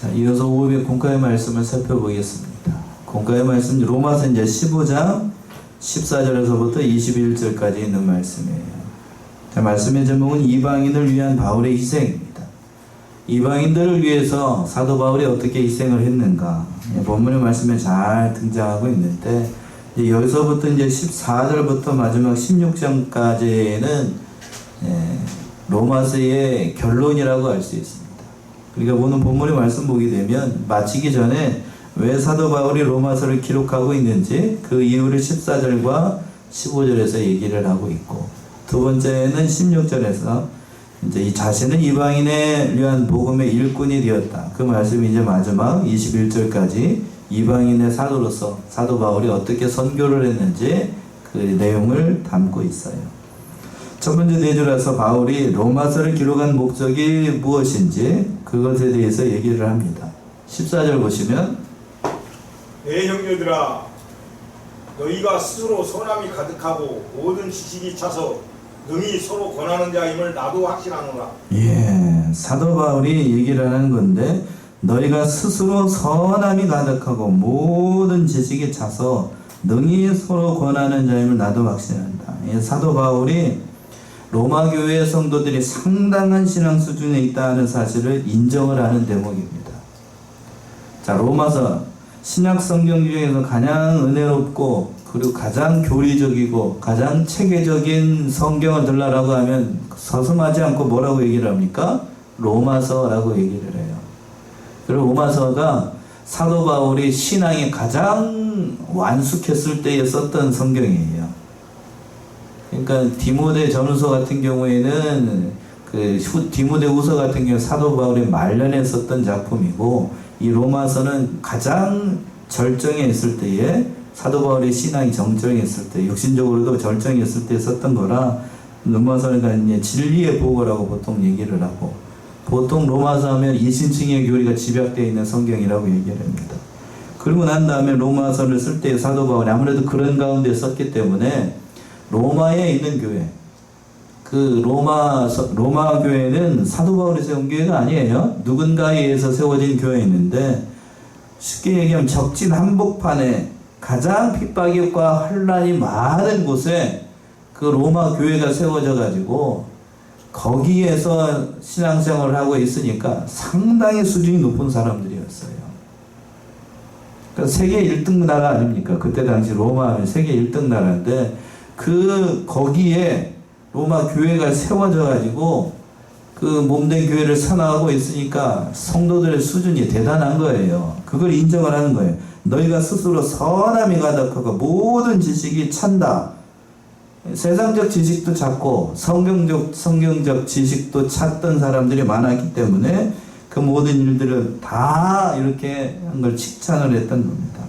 자, 이어서 500 공과의 말씀을 살펴보겠습니다. 공과의 말씀 로마서 이제 15장 14절에서부터 21절까지 있는 말씀이에요. 자, 말씀의 제목은 이방인을 위한 바울의 희생입니다. 이방인들을 위해서 사도 바울이 어떻게 희생을 했는가, 본문의 말씀에 잘 등장하고 있는데, 이제 여기서부터 이제 14절부터 마지막 16장까지는 로마서의 결론이라고 할 수 있습니다. 그러니까 오늘 본문의 말씀 보게 되면 마치기 전에 왜 사도 바울이 로마서를 기록하고 있는지 그 이유를 14절과 15절에서 얘기를 하고 있고, 두 번째는 16절에서 이제 이 자신은 이방인에 위한 복음의 일꾼이 되었다. 그 말씀이 이제 마지막 21절까지 이방인의 사도로서 사도 바울이 어떻게 선교를 했는지 그 내용을 담고 있어요. 첫 번째 대주라서 바울이 로마서를 기록한 목적이 무엇인지 그것에 대해서 얘기를 합니다. 14절 보시면, 내 형제들아, 너희가 스스로 선함이 가득하고 모든 지식이 차서 능히 서로 권하는 자임을 나도 확신하노라. 사도 바울이 얘기를 하는 건데, 너희가 스스로 선함이 가득하고 모든 지식이 차서 능히 서로 권하는 자임을 나도 확신한다. 사도 바울이 로마 교회 성도들이 상당한 신앙 수준에 있다는 사실을 인정을 하는 대목입니다. 자, 로마서 신약 성경 중에서 가장 은혜롭고 그리고 가장 교리적이고 가장 체계적인 성경을 들라라고 하면 서슴하지 않고 뭐라고 얘기를 합니까? 로마서라고 얘기를 해요. 그리고 로마서가 사도 바울이 신앙이 가장 완숙했을 때에 썼던 성경이에요. 그러니까 디모데 전후서 같은 경우에는 디모데 후서 같은 경우 사도 바울이 말년에 썼던 작품이고, 이 로마서는 가장 절정에 있을 때에 사도 바울의 신앙이 정정에 있을 때, 육신적으로도 절정에 있을 때 썼던 거라 로마서는 이제 진리의 보고라고 보통 얘기를 하고, 보통 로마서 하면 이신층의 교리가 집약되어 있는 성경이라고 얘기를 합니다. 그리고 난 다음에 로마서를 쓸 때 사도 바울이 아무래도 그런 가운데 썼기 때문에 로마에 있는 교회, 그 로마 교회는 사도 바울이 세운 교회가 아니에요. 누군가에 의해서 세워진 교회였는데, 쉽게 얘기하면 적진 한복판에 가장 핍박과 환란이 많은 곳에 그 로마 교회가 세워져 가지고 거기에서 신앙생활을 하고 있으니까 상당히 수준이 높은 사람들이었어요. 그러니까 세계 1등 나라 아닙니까? 그때 당시 로마 하면 세계 1등 나라인데, 거기에 로마 교회가 세워져 가지고 그 몸된 교회를 선화하고 있으니까 성도들의 수준이 대단한 거예요. 그걸 인정을 하는 거예요. 너희가 스스로 선함이 가득하고 모든 지식이 찬다. 세상적 지식도 찾고 성경적 지식도 찾던 사람들이 많았기 때문에 그 모든 일들을 다 이렇게 한 걸 칭찬을 했던 겁니다.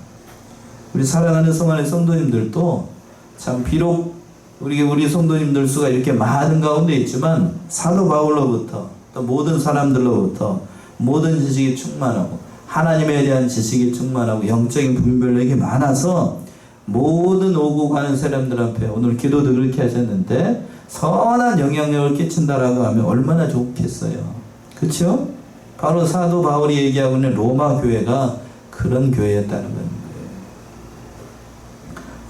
우리 사랑하는 성안의 성도님들도 참 비록 우리 성도님들 수가 이렇게 많은 가운데 있지만 사도 바울로부터 또 모든 사람들로부터 모든 지식이 충만하고 하나님에 대한 지식이 충만하고 영적인 분별력이 많아서 모든 오고 가는 사람들 앞에 오늘 기도도 그렇게 하셨는데 선한 영향력을 끼친다라고 하면 얼마나 좋겠어요. 그렇죠? 바로 사도 바울이 얘기하고 있는 로마 교회가 그런 교회였다는 겁니다.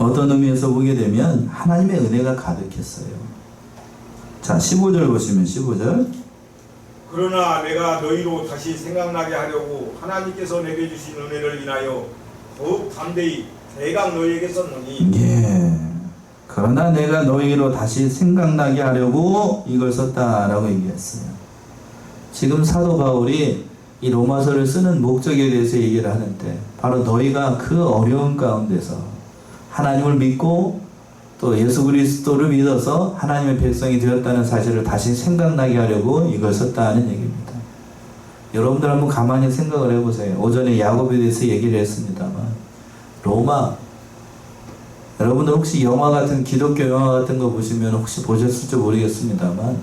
어떤 의미에서 보게 되면 하나님의 은혜가 가득했어요. 자, 15절 보시면 15절. 그러나 내가 너희로 다시 생각나게 하려고 하나님께서 내게 주신 은혜를 인하여 더욱 담대히 대강 너희에게 썼노니. 그러나 내가 너희로 다시 생각나게 하려고 이걸 썼다라고 얘기했어요. 지금 사도 바울이 이 로마서를 쓰는 목적에 대해서 얘기를 하는데, 바로 너희가 그 어려운 가운데서 하나님을 믿고 또 예수 그리스도를 믿어서 하나님의 백성이 되었다는 사실을 다시 생각나게 하려고 이걸 썼다는 얘기입니다. 여러분들 한번 가만히 생각을 해보세요. 오전에 야곱에 대해서 얘기를 했습니다만, 로마, 여러분들 혹시 영화 같은 기독교 영화 같은 거 보시면 혹시 보셨을지 모르겠습니다만,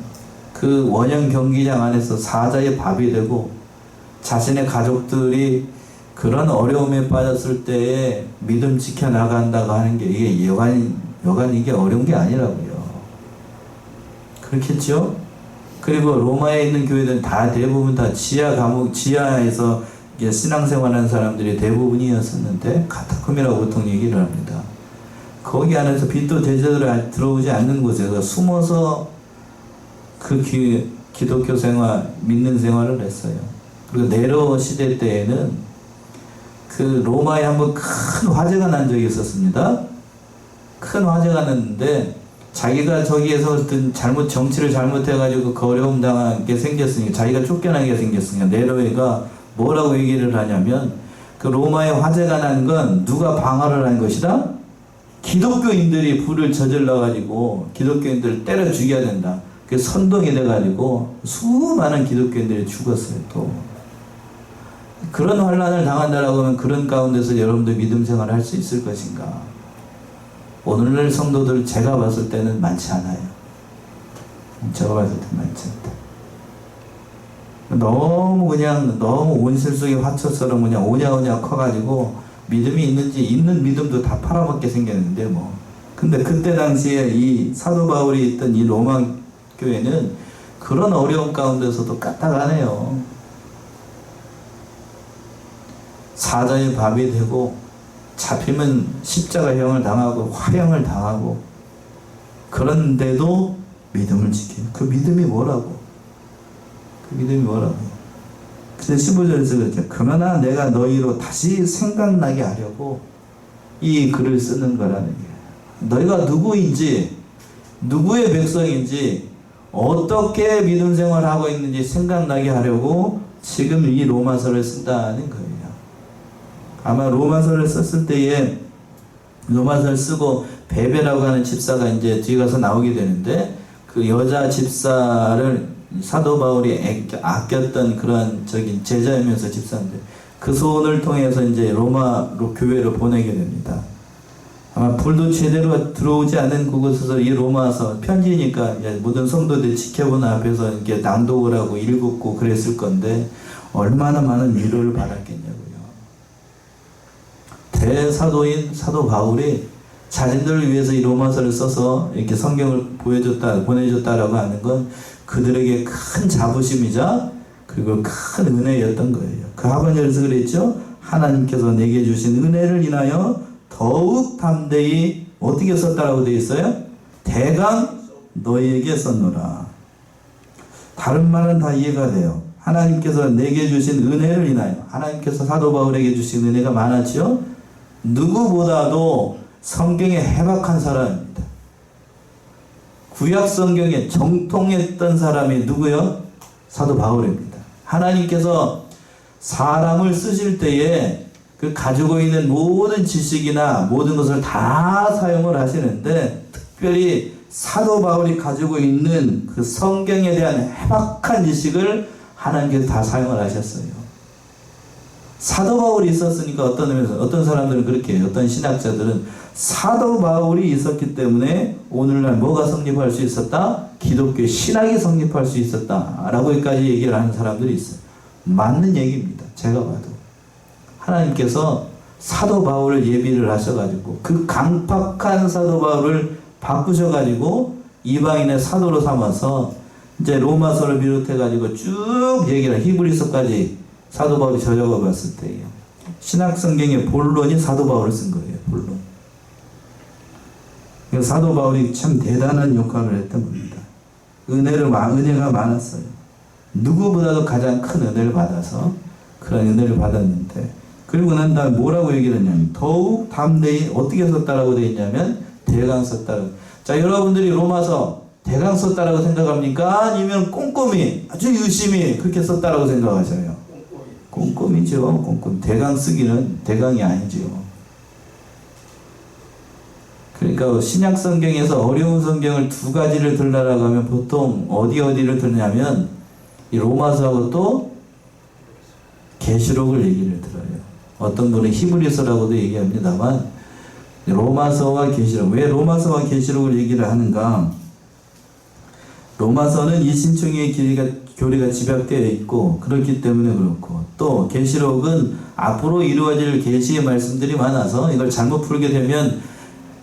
그 원형 경기장 안에서 사자의 밥이 되고 자신의 가족들이 그런 어려움에 빠졌을 때에 믿음 지켜나간다고 하는 게 이게 여간 이게 어려운 게 아니라고요. 그렇겠죠? 그리고 로마에 있는 교회들은 다 대부분 다 지하에서 이게 신앙생활하는 사람들이 대부분이었었는데 카타콤이라고 보통 얘기를 합니다. 거기 안에서 빛도 제대로 들어오지 않는 곳에서 숨어서 그 기독교 생활, 믿는 생활을 했어요. 그리고 네로 시대 때에는 그 로마에 한번 큰 화재가 난 적이 있었습니다. 큰 화재가 났는데 자기가 저기에서 어떤 정치를 잘못해가지고 그 어려움 당하게 생겼으니까, 자기가 쫓겨나게 생겼으니까 네로가 뭐라고 얘기를 하냐면, 그 로마에 화재가 난 건 누가 방화를 한 것이다? 기독교인들이 불을 저질러가지고 기독교인들을 때려 죽여야 된다. 그 선동이 돼가지고 수많은 기독교인들이 죽었어요. 또 그런 환란을 당한다라고 하면 그런 가운데서 여러분들 믿음 생활을 할 수 있을 것인가? 오늘날 성도들 제가 봤을 때는 많지 않아요. 제가 봤을 때 많지 않다. 너무 온실 속의 화초처럼 그냥 오냐오냐 커가지고 믿음이 있는 믿음도 다 팔아먹게 생겼는데 뭐. 근데 그때 당시에 이 사도 바울이 있던 이 로마 교회는 그런 어려움 가운데서도 까딱하네요. 사자의 밥이 되고 잡히면 십자가형을 당하고 화형을 당하고, 그런데도 믿음을 지켜요. 그 믿음이 뭐라고? 근데 15절에서 그렇죠. 그러나 내가 너희로 다시 생각나게 하려고 이 글을 쓰는 거라는 거예요. 너희가 누구인지, 누구의 백성인지, 어떻게 믿음 생활을 하고 있는지 생각나게 하려고 지금 이 로마서를 쓴다는 거예요. 아마 로마서를 썼을 때에, 로마서를 쓰고 베베라고 하는 집사가 이제 뒤에 가서 나오게 되는데, 그 여자 집사를 사도 바울이 아꼈던 그런 제자이면서 집사인데, 그 손을 통해서 이제 로마로 교회를 보내게 됩니다. 아마 불도 제대로 들어오지 않은 그곳에서 이 로마서 편지니까 이제 모든 성도들이 지켜보는 앞에서 이렇게 낭독을 하고 읽었고 그랬을 건데, 얼마나 많은 위로를 받았겠냐고요. 대사도인 사도 바울이 자신들을 위해서 이 로마서를 써서 이렇게 성경을 보내줬다라고 하는 건 그들에게 큰 자부심이자 그리고 큰 은혜였던 거예요. 그 하반절에서 그랬죠. 하나님께서 내게 주신 은혜를 인하여 더욱 담대히 어떻게 썼다라고 되어 있어요? 대강 너희에게 썼노라. 다른 말은 다 이해가 돼요. 하나님께서 내게 주신 은혜를 인하여, 하나님께서 사도 바울에게 주신 은혜가 많았죠. 누구보다도 성경에 해박한 사람입니다. 구약 성경에 정통했던 사람이 누구요? 사도 바울입니다. 하나님께서 사람을 쓰실 때에 그 가지고 있는 모든 지식이나 모든 것을 다 사용을 하시는데, 특별히 사도 바울이 가지고 있는 그 성경에 대한 해박한 지식을 하나님께서 다 사용을 하셨어요. 사도 바울이 있었으니까 어떤 의미에서, 어떤 사람들은 그렇게 해요. 어떤 신학자들은 사도 바울이 있었기 때문에 오늘날 뭐가 성립할 수 있었다? 기독교 신학이 성립할 수 있었다 라고까지 얘기를 하는 사람들이 있어요. 맞는 얘기입니다. 제가 봐도 하나님께서 사도 바울을 예비를 하셔가지고 그 강팍한 사도 바울을 바꾸셔가지고 이방인의 사도로 삼아서 이제 로마서를 비롯해가지고 쭉 얘기를, 히브리서까지 사도 바울이 저작을 봤을 때예요. 신학 성경의 본론이 사도 바울을 쓴 거예요. 본론. 사도 바울이 참 대단한 역할을 했던 겁니다. 은혜가 많았어요. 누구보다도 가장 큰 은혜를 받아서 그런 은혜를 받았는데, 그리고 난 다음에 뭐라고 얘기를 했냐면 더욱 담대히 어떻게 썼다라고 되어 있냐면 대강 썼다라고. 자, 여러분들이 로마서 대강 썼다라고 생각합니까? 아니면 꼼꼼히 아주 유심히 그렇게 썼다라고 생각하셔요? 꼼꼼히죠. 꼼꼼히. 대강 쓰기는 대강이 아니죠. 그러니까 신약 성경에서 어려운 성경을 두 가지를 들라라고 하면 보통 어디를 들냐면 이 로마서하고 또 계시록을 얘기를 들어요. 어떤 분은 히브리서라고도 얘기합니다만 로마서와 계시록. 왜 로마서와 계시록을 얘기를 하는가? 로마서는 이신청의 교리가 집약되어 있고 그렇기 때문에 그렇고, 또 계시록은 앞으로 이루어질 계시의 말씀들이 많아서 이걸 잘못 풀게 되면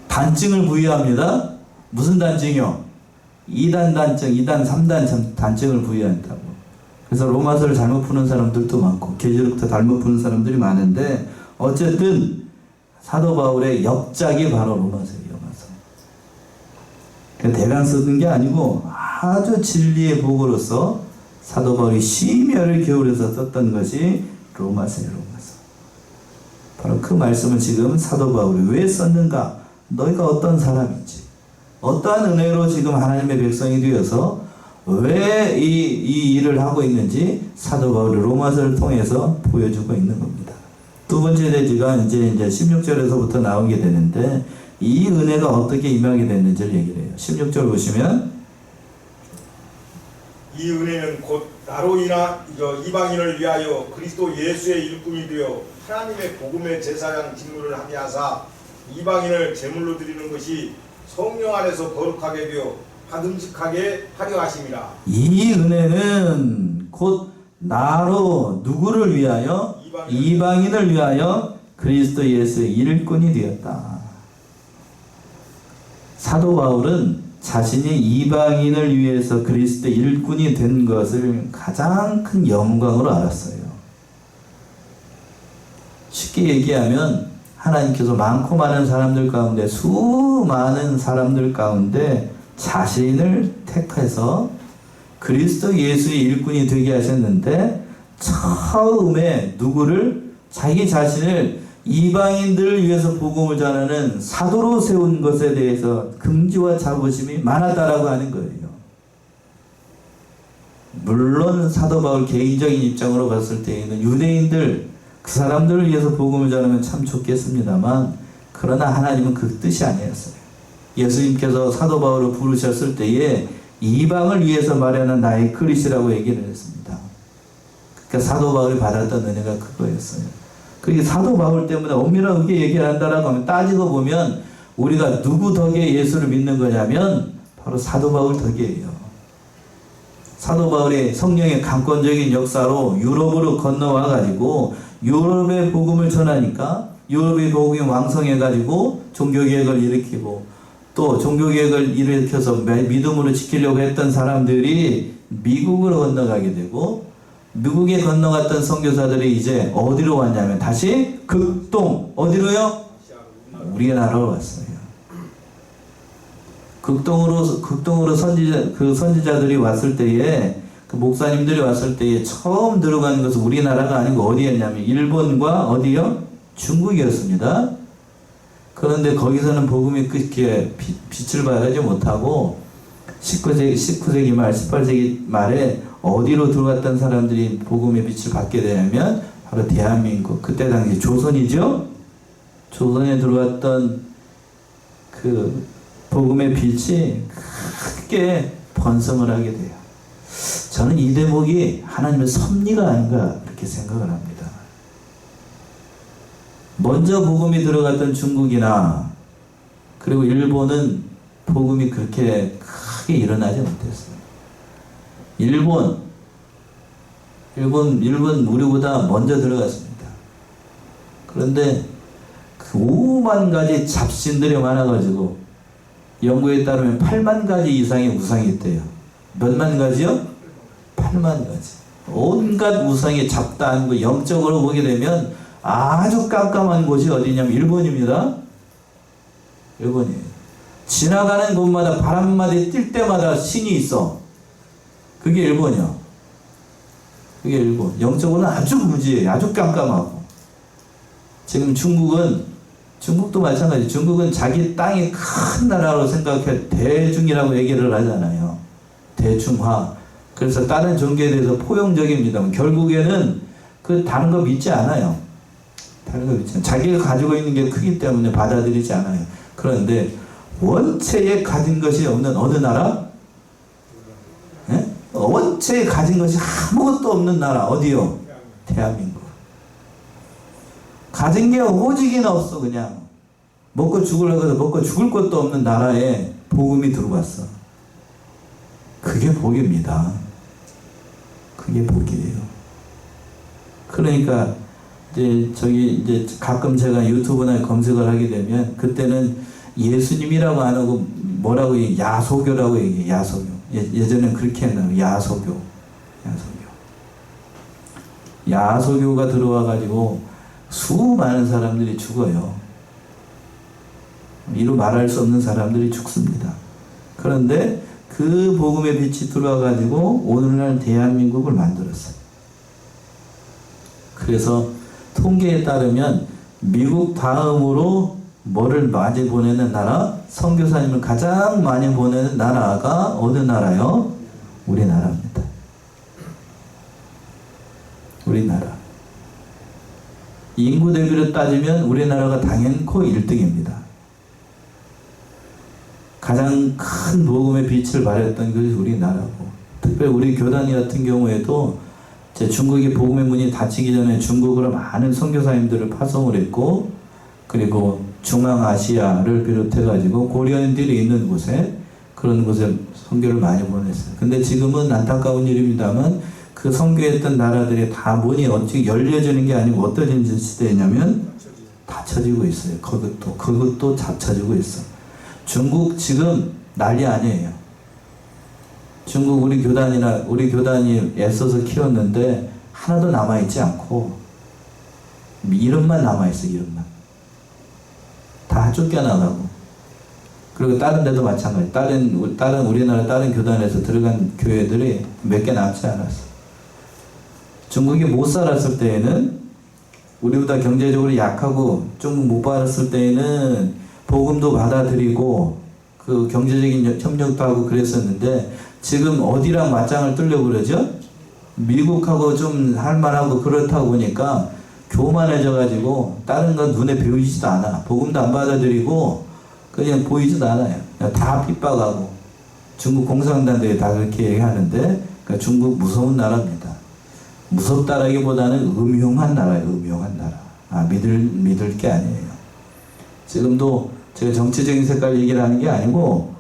단증을 부여합니다. 무슨 단증이요? 2단 단증, 2단, 3단 단증을 부여한다고. 그래서 로마서를 잘못 푸는 사람들도 많고 계시록도 잘못 푸는 사람들이 많은데 어쨌든 사도 바울의 역작이 바로 로마서예요. 로마서. 대강 쓰는 게 아니고 아주 진리의 복으로서 사도 바울이 심혈을 기울여서 썼던 것이 로마서예요. 로마서. 바로 그 말씀을 지금 사도 바울이 왜 썼는가? 너희가 어떤 사람인지, 어떠한 은혜로 지금 하나님의 백성이 되어서 왜 이 일을 하고 있는지 사도 바울이 로마서를 통해서 보여주고 있는 겁니다. 두 번째 대지가 이제 16절에서부터 나오게 되는데 이 은혜가 어떻게 임하게 됐는지를 얘기를 해요. 16절 보시면 이 은혜는 곧 나로 인한 이방인을 위하여 그리스도 예수의 일꾼이 되어 하나님의 복음의 제사장 직무를 하게 하사 이방인을 제물로 드리는 것이 성령 안에서 거룩하게 되어 받음직하게 하려 하심이라. 이 은혜는 곧 나로 누구를 위하여? 이방인을 위하여 그리스도 예수의 일꾼이 되었다. 사도 바울은 자신이 이방인을 위해서 그리스도 일꾼이 된 것을 가장 큰 영광으로 알았어요. 쉽게 얘기하면 하나님께서 많고 많은 사람들 가운데 수많은 사람들 가운데 자신을 택해서 그리스도 예수의 일꾼이 되게 하셨는데 처음에 누구를? 자기 자신을 이방인들을 위해서 복음을 전하는 사도로 세운 것에 대해서 긍지와 자부심이 많았다라고 하는 거예요. 물론 사도 바울 개인적인 입장으로 봤을 때에는 유대인들 그 사람들을 위해서 복음을 전하면 참 좋겠습니다만 그러나 하나님은 그 뜻이 아니었어요. 예수님께서 사도 바울을 부르셨을 때에 이방을 위해서 마련한 나의 그릇이라고 얘기를 했습니다. 그러니까 사도 바울이 받았던 은혜가 그거였어요. 그게 사도 바울 때문에 엄밀하게 얘기를 한다라고 하면 따지고 보면 우리가 누구 덕에 예수를 믿는 거냐면 바로 사도 바울 덕이에요. 사도 바울의 성령의 강권적인 역사로 유럽으로 건너와 가지고 유럽의 복음을 전하니까 유럽의 복음이 왕성해 가지고 종교개혁을 일으키고 또 종교개혁을 일으켜서 믿음으로 지키려고 했던 사람들이 미국으로 건너가게 되고 미국에 건너갔던 선교사들이 이제 어디로 왔냐면 다시 극동 어디로요? 우리나라로 왔어요. 극동으로 선지자들이 왔을 때에 그 목사님들이 왔을 때에 처음 들어가는 것은 우리나라가 아니고 어디였냐면 일본과 어디요? 중국이었습니다. 그런데 거기서는 복음이 그렇게 빛을 발하지 못하고 19세기 말 18세기 말에 어디로 들어갔던 사람들이 복음의 빛을 받게 되냐면 바로 대한민국 그때 당시 조선이죠. 조선에 들어왔던 그 복음의 빛이 크게 번성을 하게 돼요. 저는 이 대목이 하나님의 섭리가 아닌가 그렇게 생각을 합니다. 먼저 복음이 들어갔던 중국이나 그리고 일본은 복음이 그렇게 크게 일어나지 못했어요. 일본 우리보다 먼저 들어갔습니다. 그런데 그 5만 가지 잡신들이 많아가지고 연구에 따르면 8만 가지 이상의 우상이 있대요. 몇만 가지요? 8만 가지. 온갖 우상이 잡다한 거 영적으로 보게 되면 아주 깜깜한 곳이 어디냐면 일본입니다. 일본이에요. 지나가는 곳마다 바람마디 뛸 때마다 신이 있어. 그게 일본이요. 그게 일본. 영적으로는 아주 무지해요. 아주 깜깜하고. 지금 중국도 마찬가지. 중국은 자기 땅이 큰 나라로 생각해 대중이라고 얘기를 하잖아요. 대중화. 그래서 다른 종교에 대해서 포용적입니다. 결국에는 그 다른 거 믿지 않아요. 다른 거 믿지 않아요. 자기가 가지고 있는 게 크기 때문에 받아들이지 않아요. 그런데 원체에 가진 것이 없는 어느 나라? 예? 원체에 가진 것이 아무것도 없는 나라 어디요? 대한민국. 가진 게 오직이나 없어. 그냥 먹고 죽으려고 해서 먹고 죽을 것도 없는 나라에 복음이 들어왔어. 그게 복입니다. 그게 복이에요. 그러니까 이제 가끔 제가 유튜브나 검색을 하게 되면 그때는 예수님이라고 안 하고 뭐라고 야소교라고 얘기해요. 야소교. 예전엔 그렇게 했나요? 야소교. 야소교가 들어와가지고 수많은 사람들이 죽어요. 이루 말할 수 없는 사람들이 죽습니다. 그런데 그 복음의 빛이 들어와가지고 오늘날 대한민국을 만들었어요. 그래서 통계에 따르면 미국 다음으로 뭐를 많이 보내는 나라, 선교사님을 가장 많이 보내는 나라가 어느 나라요? 우리나라입니다. 우리나라. 인구 대비로 따지면 우리나라가 당연코 1등입니다. 가장 큰 복음의 빛을 발했던 것이 우리나라고, 특별히 우리 교단이 같은 경우에도 중국이 복음의 문이 닫히기 전에 중국으로 많은 선교사님들을 파송을 했고, 그리고 중앙아시아를 비롯해가지고 고려인들이 있는 곳에, 그런 곳에 선교를 많이 보냈어요. 근데 지금은 안타까운 일입니다만 그 선교했던 나라들이 다 문이 어떻게 열려지는 게 아니고 어떤 시대냐면 닫혀지고 있어요. 그것도 닫혀지고 있어. 중국 지금 난리 아니에요. 중국 우리 교단이 애써서 키웠는데 하나도 남아있지 않고 이름만 남아있어. 이름만 다 쫓겨나가고, 그리고 다른 데도 마찬가지. 다른 우리나라 다른 교단에서 들어간 교회들이 몇 개 남지 않았어. 중국이 못 살았을 때에는, 우리보다 경제적으로 약하고 좀 못 받았을 때에는 복음도 받아들이고 그 경제적인 협력도 하고 그랬었는데, 지금 어디랑 맞짱을 뜨려고 그러죠? 미국하고 좀 할만하고 그렇다고 보니까 교만해져가지고 다른 건 눈에 보이지도 않아. 복음도 안 받아들이고 그냥 보이지도 않아요. 다 핍박하고. 중국 공산당들이 다 그렇게 얘기하는데, 그러니까 중국 무서운 나라입니다. 무섭다라기보다는 음흉한 나라예요. 음흉한 나라. 믿을 게 아니에요. 지금도 제가 정치적인 색깔 얘기를 하는 게 아니고,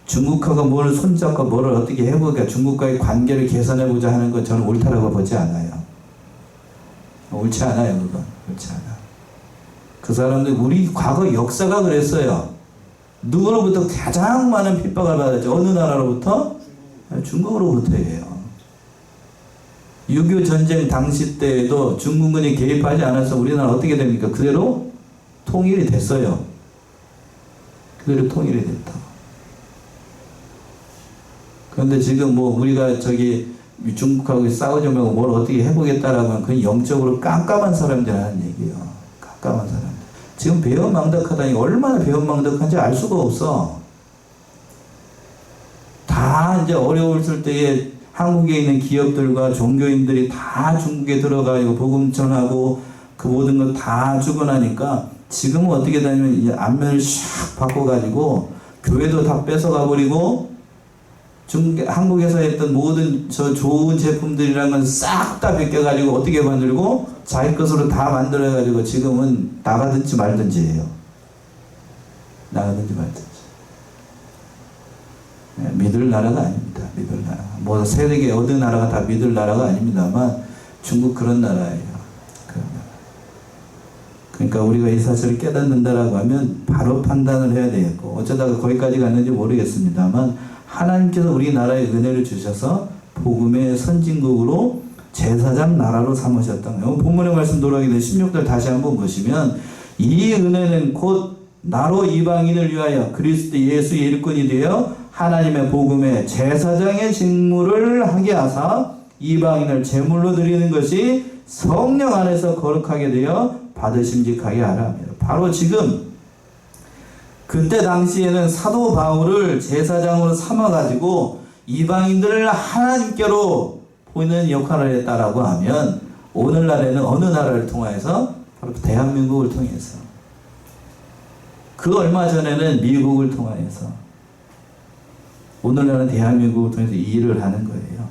중국하고 뭘 손잡고 뭘 어떻게 해보니까 중국과의 관계를 개선해보자 하는 건 저는 옳다라고 보지 않아요. 옳지 않아요. 그건 옳지 않아. 그 사람들, 우리 과거 역사가 그랬어요. 누구로부터 가장 많은 핍박을 받았죠? 어느 나라로부터? 중국으로부터예요. 6.25 전쟁 당시 때에도 중국군이 개입하지 않아서 우리나라 어떻게 됩니까? 그대로 통일이 됐어요. 그대로 통일이 됐다. 그런데 지금 우리가 중국하고 싸우지 말고 뭘 어떻게 해보겠다라고 하면 그건 영적으로 깜깜한 사람들 하는 얘기예요. 깜깜한 사람들. 지금 배은망덕하다니 얼마나 배은망덕한지 알 수가 없어. 다 이제 어려웠을 때에 한국에 있는 기업들과 종교인들이 다 중국에 들어가고 복음 전하고 그 모든 걸 다 주고 나니까 지금은 어떻게 되냐면 이제 안면을 샥 바꿔가지고 교회도 다 뺏어가 버리고 한국에서 했던 모든 저 좋은 제품들이란 건 싹 다 벗겨가지고 어떻게 만들고 자기 것으로 다 만들어가지고 지금은 나가든지 말든지 해요. 나가든지 말든지. 네, 믿을 나라가 아닙니다. 믿을 나라. 세계 어느 나라가 다 믿을 나라가 아닙니다만 중국 그런 나라예요. 그런 나라. 그러니까 우리가 이 사실을 깨닫는다라고 하면 바로 판단을 해야 되겠고, 어쩌다가 거기까지 갔는지 모르겠습니다만 하나님께서 우리나라에 은혜를 주셔서 복음의 선진국으로 제사장 나라로 삼으셨던 거예요. 본문의 말씀 돌아가게 된 16절 다시 한번 보시면, 이 은혜는 곧 나로 이방인을 위하여 그리스도 예수의 일꾼이 되어 하나님의 복음의 제사장의 직무를 하게 하사 이방인을 제물로 드리는 것이 성령 안에서 거룩하게 되어 받으심직하게 하라 합니다. 바로 지금 그때 당시에는 사도 바울을 제사장으로 삼아가지고 이방인들을 하나님께로 보이는 역할을 했다라고 하면, 오늘날에는 어느 나라를 통해서? 바로 대한민국을 통해서. 그 얼마 전에는 미국을 통해서, 오늘날은 대한민국을 통해서 이 일을 하는 거예요.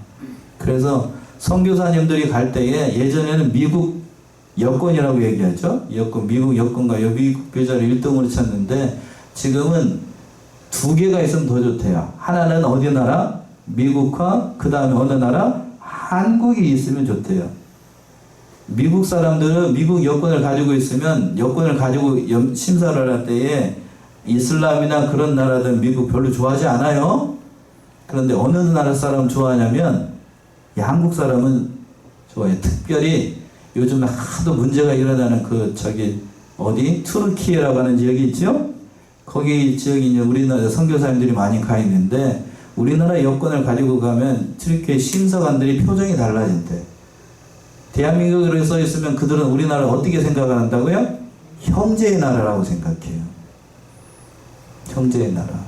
그래서 선교사님들이 갈 때에 예전에는 미국 여권이라고 얘기하죠. 미국 여권과 미국 비자를 1등으로 쳤는데 지금은 2개가 있으면 더 좋대요. 하나는 어디 나라? 미국과 그 다음에 어느 나라? 한국이 있으면 좋대요. 미국 사람들은 미국 여권을 가지고 있으면 여권을 가지고 심사를 할 때에 이슬람이나 그런 나라들 미국 별로 좋아하지 않아요. 그런데 어느 나라 사람 좋아하냐면 한국 사람은 좋아요. 특별히 요즘 하도 문제가 일어나는 어디 투르키예라고 하는 지역이 있죠? 거기 지역이 이제 우리나라 선교사님들이 많이 가 있는데, 우리나라 여권을 가지고 가면 트리키의 심사관들이 표정이 달라진대. 대한민국으로 써 있으면 그들은 우리나라를 어떻게 생각한다고요? 형제의 나라라고 생각해요. 형제의 나라.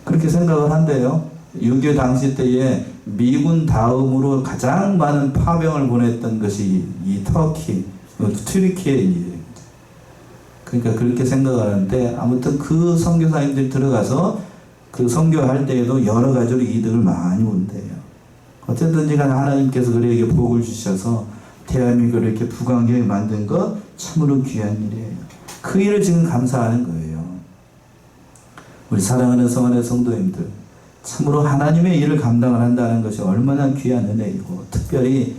그렇게 생각을 한대요. 6.25 당시 때에 미군 다음으로 가장 많은 파병을 보냈던 것이 이 튀르키예입니다. 그러니까 그렇게 생각하는데, 아무튼 그 선교사님들이 들어가서 그 선교할 때에도 여러 가지로 이득을 많이 본대요. 어쨌든지 간에 하나님께서 그에게 복을 주셔서 대한민국을 이렇게 부강하게 만든 것 참으로 귀한 일이에요. 그 일을 지금 감사하는 거예요. 우리 사랑하는 성안의 성도님들, 참으로 하나님의 일을 감당을 한다는 것이 얼마나 귀한 은혜이고, 특별히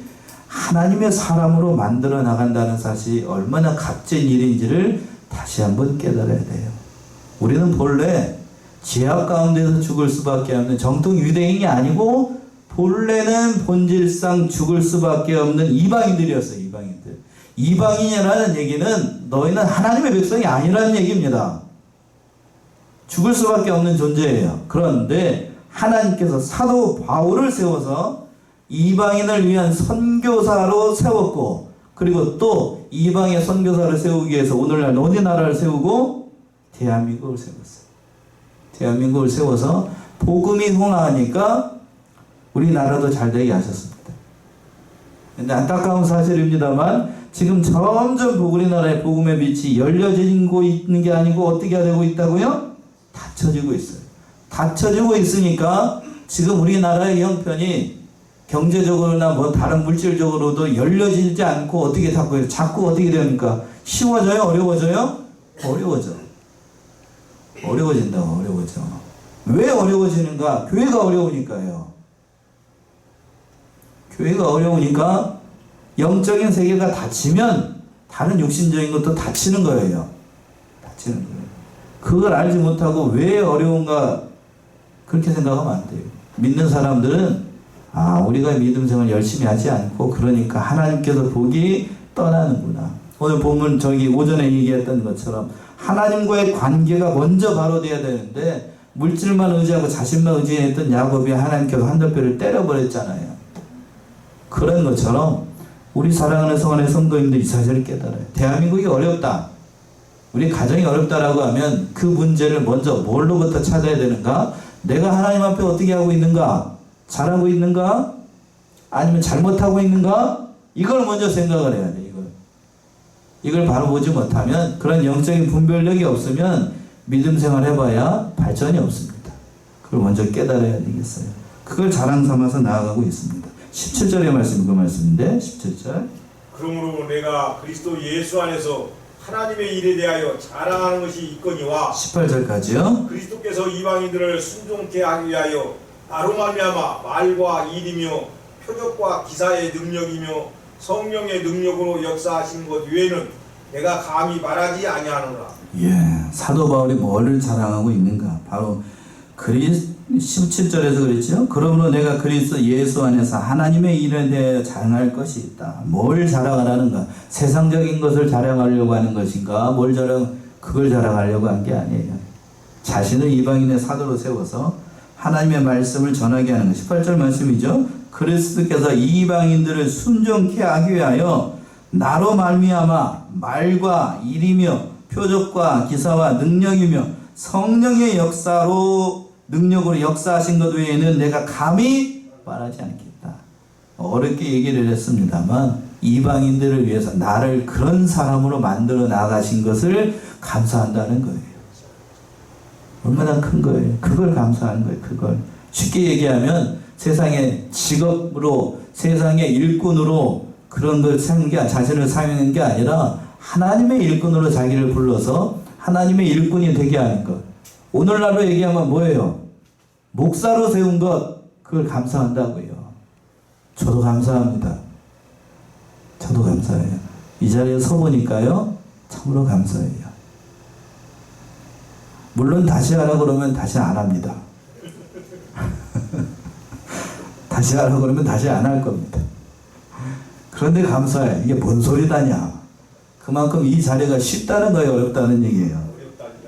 하나님의 사람으로 만들어 나간다는 사실이 얼마나 값진 일인지를 다시 한번 깨달아야 돼요. 우리는 본래 죄악 가운데서 죽을 수밖에 없는 정통 유대인이 아니고, 본래는 본질상 죽을 수밖에 없는 이방인들이었어요. 이방인들. 이방인이라는 얘기는 너희는 하나님의 백성이 아니라는 얘기입니다. 죽을 수밖에 없는 존재예요. 그런데 하나님께서 사도 바울을 세워서 이방인을 위한 선교사로 세웠고, 그리고 또 이방의 선교사를 세우기 위해서 오늘날 어디 나라를 세우고? 대한민국을 세웠어요. 대한민국을 세워서 복음이 흥하니까 우리나라도 잘 되게 하셨습니다. 근데 안타까운 사실입니다만, 지금 점점 우리나라의 복음의 빛이 열려지고 있는 게 아니고 어떻게 되고 있다고요? 닫혀지고 있어요. 닫혀지고 있으니까 지금 우리나라의 형편이 경제적으로나 뭐 다른 물질적으로도 열려지지 않고 어떻게 자꾸 어떻게 됩니까? 쉬워져요? 어려워져요? 어려워진다고. 어려워져. 왜 어려워지는가? 교회가 어려우니까요. 교회가 어려우니까 영적인 세계가 닫히면 다른 육신적인 것도 닫히는 거예요. 닫히는 거예요. 그걸 알지 못하고 왜 어려운가 그렇게 생각하면 안 돼요. 믿는 사람들은 우리가 믿음 생활 열심히 하지 않고 그러니까 하나님께서 복이 떠나는구나. 오늘 보면 저기 오전에 얘기했던 것처럼 하나님과의 관계가 먼저 바로 돼야 되는데, 물질만 의지하고 자신만 의지했던 야곱이 하나님께서 한덜뼈를 때려버렸잖아요. 그런 것처럼 우리 사랑하는 성안의 성도님들 이 사실을 깨달아요. 대한민국이 어렵다, 우리 가정이 어렵다라고 하면 그 문제를 먼저 뭘로부터 찾아야 되는가? 내가 하나님 앞에 어떻게 하고 있는가? 잘하고 있는가? 아니면 잘못하고 있는가? 이걸 먼저 생각을 해야 돼. 이걸 바로 보지 못하면, 그런 영적인 분별력이 없으면 믿음 생활 해봐야 발전이 없습니다. 그걸 먼저 깨달아야 되겠어요. 그걸 자랑 삼아서 나아가고 있습니다. 17절의 말씀이 그 말씀인데, 17절. 그러므로 내가 그리스도 예수 안에서 하나님의 일에 대하여 자랑하는 것이 있거니와, 18절까지요. 그리스도께서 이방인들을 순종케 하기 위하여 나로 말미암아 말과 일이며 표적과 기사의 능력이며 성령의 능력으로 역사하신 것 외에는 내가 감히 말하지 아니하노라. 사도 바울이 뭐를 자랑하고 있는가? 바로 17절에서 그랬죠. 그러므로 내가 그리스도 예수 안에서 하나님의 일에 대해 자랑할 것이 있다. 뭘 자랑하라는가? 세상적인 것을 자랑하려고 하는 것인가? 그걸 자랑하려고 한 게 아니에요. 자신을 이방인의 사도로 세워서 하나님의 말씀을 전하게 하는 것. 18절 말씀이죠. 그리스도께서 이방인들을 순종케 하기 위하여 나로 말미암아 말과 일이며 표적과 기사와 능력이며 성령의 능력으로 역사하신 것 외에는 내가 감히 말하지 않겠다. 어렵게 얘기를 했습니다만, 이방인들을 위해서 나를 그런 사람으로 만들어 나가신 것을 감사한다는 거예요. 얼마나 큰 거예요. 그걸 감사하는 거예요. 그걸 쉽게 얘기하면 세상의 직업으로, 세상의 일꾼으로 그런 걸 자신을 사용하는 게 아니라 하나님의 일꾼으로 자기를 불러서 하나님의 일꾼이 되게 하는 것. 오늘날로 얘기하면 뭐예요? 목사로 세운 것, 그걸 감사한다고요. 저도 감사합니다. 저도 감사해요. 이 자리에 서보니까요, 참으로 감사해요. 물론 다시 하라고 그러면 다시 안 합니다. 다시 하라고 그러면 다시 안 할 겁니다. 그런데 감사해. 이게 뭔 소리다냐. 그만큼 이 자리가 쉽다는 거예요, 어렵다는 얘기예요?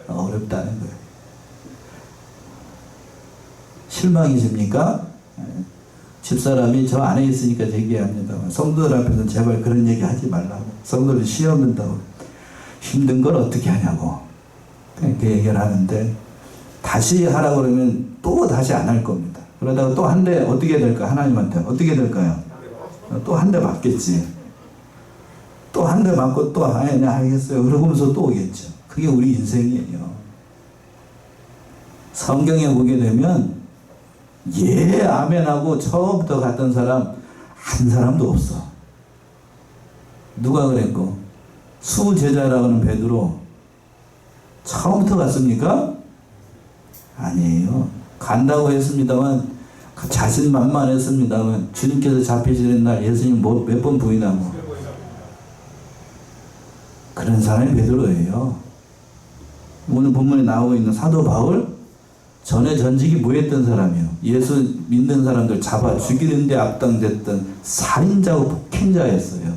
어렵다는 거예요. 실망이십니까? 집사람이 저 안에 있으니까 얘기합니다만 성도들 앞에서는 제발 그런 얘기 하지 말라고. 성도들 시험 든다고. 힘든 걸 어떻게 하냐고 그렇게 얘기를 하는데, 다시 하라고 그러면 또 다시 안 할 겁니다. 그러다가 또 한 대 어떻게 될까? 하나님한테 어떻게 될까요? 또 한 대 맞겠지. 또 한 대 맞고 또 네 알겠어요 그러면서 또 오겠죠. 그게 우리 인생이에요. 성경에 보게 되면 예 아멘하고 처음부터 갔던 사람 한 사람도 없어. 누가 그랬고? 수제자라고 하는 베드로 처음부터 갔습니까? 아니에요. 간다고 했습니다만 자신만만했습니다만 주님께서 잡히시는 날 예수님 몇 번 부인하고 그런 사람이 베드로예요. 오늘 본문에 나오고 있는 사도 바울, 전에 전직이 뭐 했던 사람이에요? 예수 믿는 사람들 잡아 죽이는데 앞당됐던 살인자고 폭행자였어요.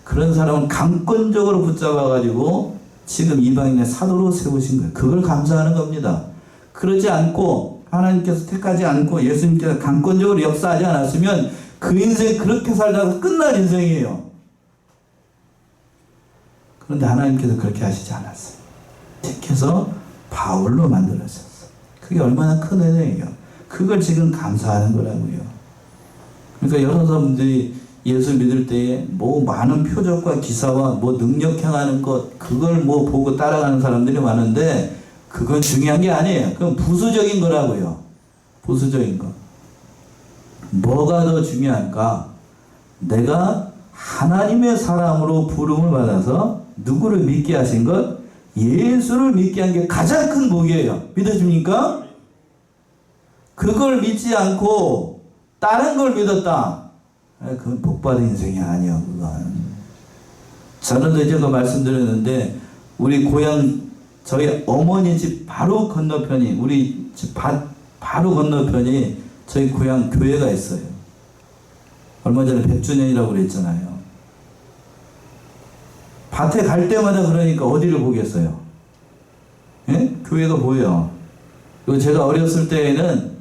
그런 사람은 강권적으로 붙잡아가지고 지금 이방인의 사도로 세우신 거예요. 그걸 감사하는 겁니다. 그러지 않고 하나님께서 택하지 않고 예수님께서 강권적으로 역사하지 않았으면 그 인생 그렇게 살다가 끝날 인생이에요. 그런데 하나님께서 그렇게 하시지 않았어요. 택해서 바울로 만들어졌어요. 그게 얼마나 큰 은혜예요. 그걸 지금 감사하는 거라고요. 그러니까 여러 사람들이 예수 믿을 때에 뭐 많은 표적과 기사와 뭐 능력 행하는 것, 그걸 뭐 보고 따라가는 사람들이 많은데 그건 중요한 게 아니에요. 그건 부수적인 거라고요. 부수적인 거. 뭐가 더 중요한가? 내가 하나님의 사람으로 부름을 받아서 누구를 믿게 하신 것? 예수를 믿게 한 게 가장 큰 복이에요. 믿어줍니까? 그걸 믿지 않고 다른 걸 믿었다. 그건 복받은 인생이 아니에요. 그건. 저는 어제도 말씀드렸는데 우리 고향 저희 어머니 집 바로 건너편이, 우리 집 바로 건너편이 저희 고향 교회가 있어요. 얼마 전에 100주년이라고 그랬잖아요. 밭에 갈 때마다 그러니까 어디를 보겠어요? 예? 교회가 보여요. 그리고 제가 어렸을 때에는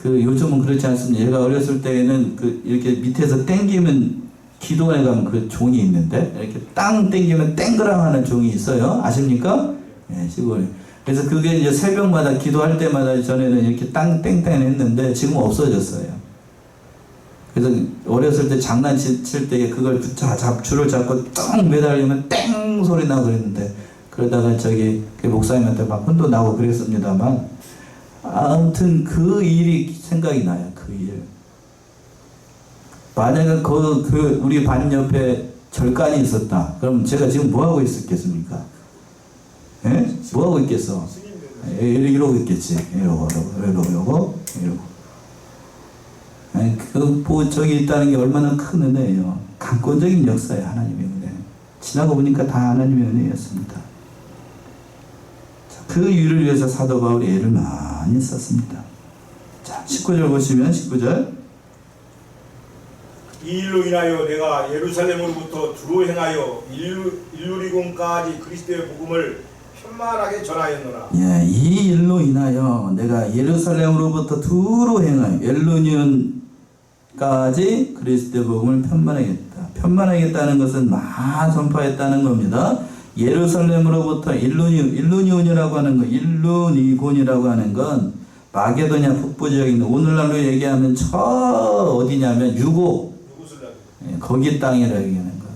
요즘은 그렇지 않습니다. 제가 어렸을 때에는 이렇게 밑에서 땡기면 기도원에 가면 그 종이 있는데 이렇게 땅 땡기면 땡그랑 하는 종이 있어요. 아십니까? 예, 시골에. 그래서 그게 이제 새벽마다 기도할 때마다 전에는 이렇게 땅 땡땡 했는데 지금 없어졌어요. 그래서 어렸을 때 장난칠 때 그걸 줄을 잡고 딱 매달리면 땡 소리 나고 그랬는데, 그러다가 저기 목사님한테 막 혼도 나고 그랬습니다만, 아무튼 그 일이 생각이 나요. 그 일. 만약에 우리 반 옆에 절간이 있었다. 그럼 제가 지금 뭐 하고 있었겠습니까? 예? 뭐 하고 있겠어? 이러고 있겠지. 이러고. 저기 있다는 게 얼마나 큰 은혜예요. 강권적인 역사예요. 하나님의 은혜. 지나고 보니까 다 하나님의 은혜였습니다. 그 일을 위해서 사도 바울이 애를 많이 썼습니다. 자, 19절 보시면 19절. 이 일로 인하여 내가 예루살렘으로부터 두루 행하여 일루리곤까지 그리스도의 복음을 편만하게 전하였노라. 예, 이 일로 인하여 내가 예루살렘으로부터 두루 행하여 엘루니온까지 그리스도의 복음을 편만하겠다. 편만하겠다는 것은 많이 전파했다는 겁니다. 예루살렘으로부터 일루니온이라고 하는 거, 일루니곤이라고 하는 건 마게도냐 북부 지역에 있는, 오늘날로 얘기하면 저 어디냐면 유고, 예, 거기 땅이라고 얘기하는 거예요.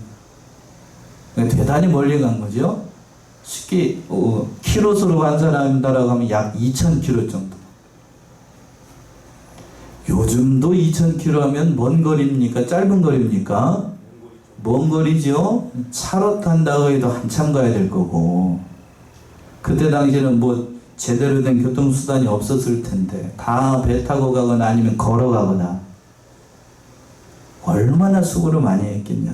그러니까 대단히 멀리 간 거죠. 쉽게 키로수로 환산한다라고 하면 약 2,000km 정도. 요즘도 2,000km 하면 먼 거리입니까? 짧은 거리입니까? 먼 거리죠. 차로 탄다고 해도 한참 가야 될 거고, 그때 당시에는 뭐 제대로 된 교통수단이 없었을 텐데 다 배 타고 가거나 아니면 걸어가거나 얼마나 수고를 많이 했겠냐.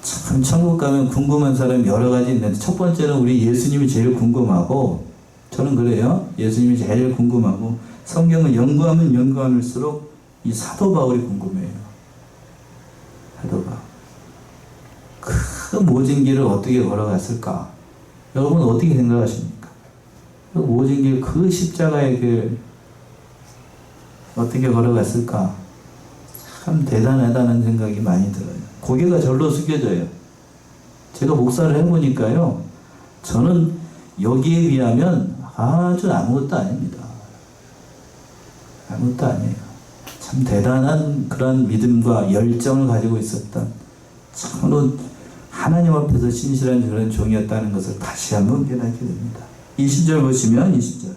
참 천국 가면 궁금한 사람이 여러 가지 있는데, 첫 번째는 우리 예수님이 제일 궁금하고, 저는 그래요. 예수님이 제일 궁금하고, 성경을 연구하면 연구할수록 이 사도 바울이 궁금해요. 사도 바울. 그 모진 길을 어떻게 걸어갔을까? 여러분 어떻게 생각하십니까? 그 모진 길, 그 십자가의 길 어떻게 걸어갔을까? 참 대단하다는 생각이 많이 들어요. 고개가 절로 숙여져요. 제가 목사를 해보니까요, 저는 여기에 비하면 아주 아무것도 아닙니다. 아무것도 아니에요. 참 대단한 그런 믿음과 열정을 가지고 있었던, 참으로 하나님 앞에서 신실한 그런 종이었다는 것을 다시 한번 깨닫게 됩니다. 20절 보시면 20절.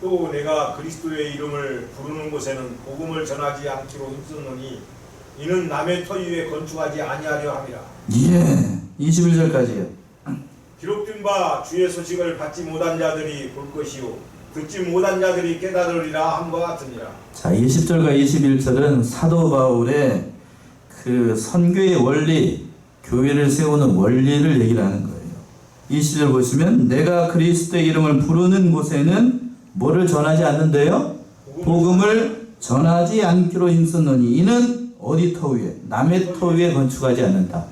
또 내가 그리스도의 이름을 부르는 곳에는 복음을 전하지 않기로 힘썼노니 이는 남의 터 위에 건축하지 아니하려 함이라. 예, 21절까지요. 기록된 바 주의 소식을 받지 못한 자들이 볼 것이요 듣지 못한 자들이 깨달으리라 함과 같으니라. 자, 20절과 21절은 사도 바울의 그 선교의 원리, 교회를 세우는 원리를 얘기를 하는 거예요. 20절 보시면 내가 그리스도의 이름을 부르는 곳에는 뭐를 전하지 않는데요? 복음을 전하지 않기로 힘썼노니 이는 어디 터 위에? 남의 터 위에 건축하지 않는다.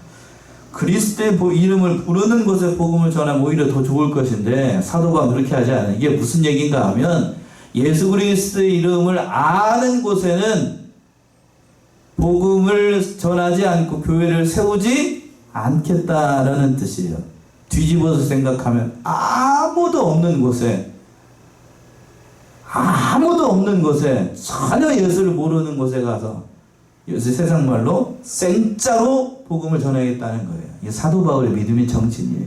그리스도의 이름을 부르는 곳에 복음을 전하면 오히려 더 좋을 것인데 사도가 그렇게 하지 않아요. 이게 무슨 얘기인가 하면 예수 그리스도의 이름을 아는 곳에는 복음을 전하지 않고 교회를 세우지 않겠다라는 뜻이에요. 뒤집어서 생각하면 아무도 없는 곳에 전혀 예수를 모르는 곳에 가서 요새 세상 말로 생짜로 복음을 전하겠다는 거예요. 이게 사도 바울의 믿음의 정신이에요.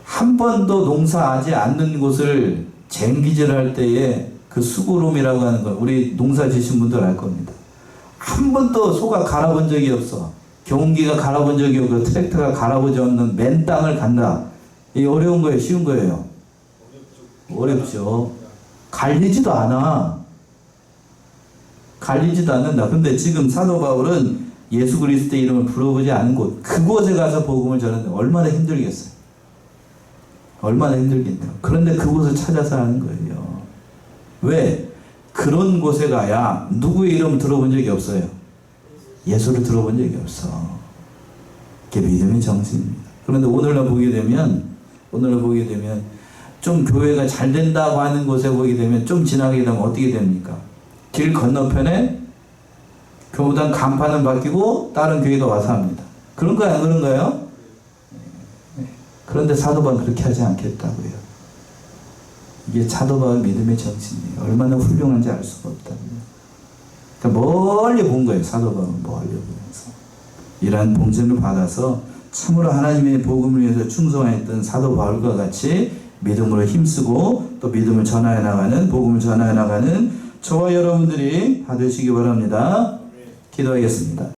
한 번도 농사하지 않는 곳을 쟁기질할 때에 그 수고롬이라고 하는 거 우리 농사 지신 분들 알 겁니다. 한 번도 소가 갈아본 적이 없어. 경운기가 갈아본 적이 없고 트랙터가 갈아보지 않는 맨 땅을 간다. 이게 어려운 거예요? 쉬운 거예요? 어렵죠. 갈리지도 않아. 갈리지도 않는다. 근데 지금 사도 바울은 예수 그리스도의 이름을 불러보지 않은 곳, 그곳에 가서 복음을 전하는데 얼마나 힘들겠어요. 얼마나 힘들겠네요. 그런데 그곳을 찾아서 하는 거예요. 왜? 그런 곳에 가야 누구의 이름 들어본 적이 없어요. 예수를 들어본 적이 없어. 그게 믿음의 정신입니다. 그런데 오늘날 보게 되면 좀 교회가 잘 된다고 하는 곳에 보게 되면 좀 지나게 되면 어떻게 됩니까? 길 건너편에 교무단 간판은 바뀌고 다른 교회가 와서 합니다. 그런가요? 안 그런가요? 그런데 사도 바울은 그렇게 하지 않겠다고요. 이게 사도 바울 믿음의 정신이에요. 얼마나 훌륭한지 알 수가 없다고요. 그러니까 멀리 본 거예요. 사도 바울은 멀리 보면서. 이러한 봉선을 받아서 참으로 하나님의 복음을 위해서 충성했던 사도 바울과 같이 믿음으로 힘쓰고 또 믿음을 전하여 나가는, 복음을 전하여 나가는 저와 여러분들이 받으시기 바랍니다. 기도하겠습니다.